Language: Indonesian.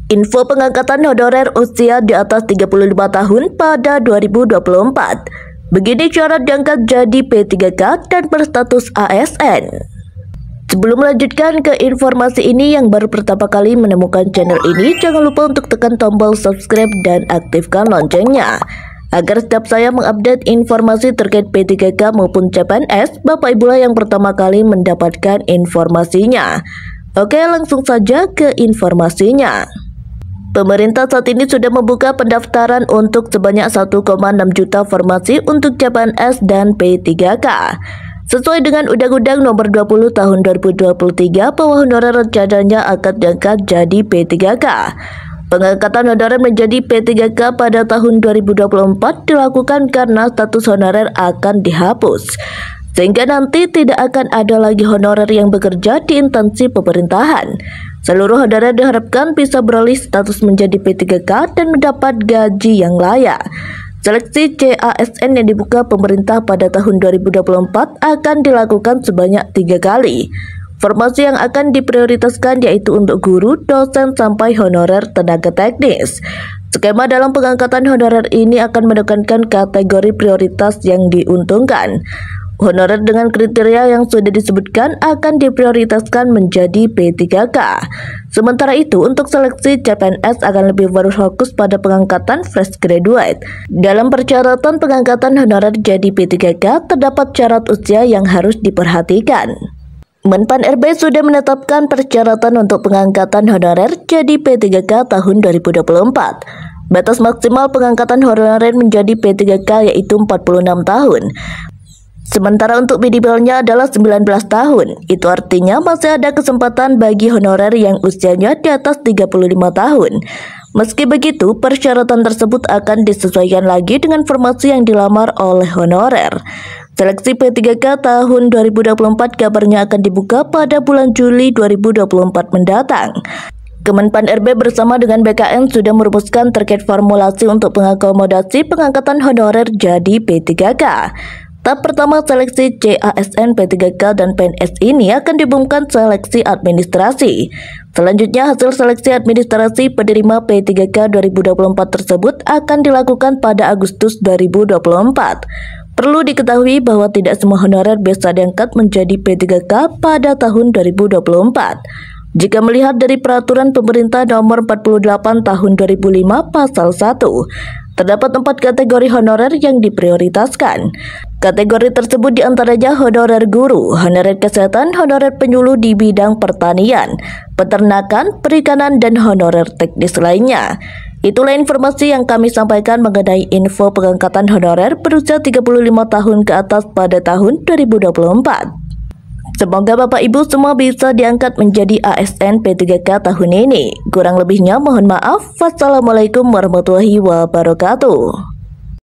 Info pengangkatan honorer usia di atas 35 tahun pada 2024. Begini syarat diangkat jadi P3K dan berstatus ASN. Sebelum melanjutkan ke informasi ini, yang baru pertama kali menemukan channel ini, jangan lupa untuk tekan tombol subscribe dan aktifkan loncengnya agar setiap saya mengupdate informasi terkait P3K maupun CPNS, Bapak Ibu lah yang pertama kali mendapatkan informasinya. Oke, langsung saja ke informasinya. Pemerintah saat ini sudah membuka pendaftaran untuk sebanyak 1,6 juta formasi untuk CPNS dan P3K. Sesuai dengan Undang-Undang Nomor 20 Tahun 2023 bahwa honorer rencananya akan diangkat jadi P3K. Pengangkatan honorer menjadi P3K pada tahun 2024 dilakukan karena status honorer akan dihapus, sehingga nanti tidak akan ada lagi honorer yang bekerja di instansi pemerintahan. Seluruh honorer diharapkan bisa beralih status menjadi P3K dan mendapat gaji yang layak. Seleksi CASN yang dibuka pemerintah pada tahun 2024 akan dilakukan sebanyak 3 kali. Formasi yang akan diprioritaskan yaitu untuk guru, dosen, sampai honorer tenaga teknis. Skema dalam pengangkatan honorer ini akan menekankan kategori prioritas yang diuntungkan. Honorer dengan kriteria yang sudah disebutkan akan diprioritaskan menjadi P3K. Sementara itu, untuk seleksi CPNS akan lebih berfokus pada pengangkatan fresh graduate. Dalam persyaratan pengangkatan honorer jadi P3K, terdapat syarat usia yang harus diperhatikan. Menpan RB sudah menetapkan persyaratan untuk pengangkatan honorer jadi P3K tahun 2024. Batas maksimal pengangkatan honorer menjadi P3K yaitu 46 tahun. Sementara untuk minimalnya adalah 19 tahun. Itu artinya masih ada kesempatan bagi honorer yang usianya di atas 35 tahun. Meski begitu, persyaratan tersebut akan disesuaikan lagi dengan formasi yang dilamar oleh honorer. Seleksi P3K tahun 2024 kabarnya akan dibuka pada bulan Juli 2024 mendatang. Kemenpan RB bersama dengan BKN sudah merumuskan terkait formulasi untuk mengakomodasi pengangkatan honorer jadi P3K. Tahap pertama seleksi CASN, P3K, dan PNS ini akan diumumkan seleksi administrasi. Selanjutnya hasil seleksi administrasi penerima P3K 2024 tersebut akan dilakukan pada Agustus 2024. Perlu diketahui bahwa tidak semua honorer bisa diangkat menjadi P3K pada tahun 2024. Jika melihat dari Peraturan Pemerintah Nomor 48 Tahun 2005 Pasal 1, terdapat 4 kategori honorer yang diprioritaskan. Kategori tersebut diantaranya honorer guru, honorer kesehatan, honorer penyuluh di bidang pertanian, peternakan, perikanan, dan honorer teknis lainnya. Itulah informasi yang kami sampaikan mengenai info pengangkatan honorer berusia 35 tahun ke atas pada tahun 2024. Semoga Bapak Ibu semua bisa diangkat menjadi ASN P3K tahun ini. Kurang lebihnya mohon maaf. Wassalamualaikum warahmatullahi wabarakatuh.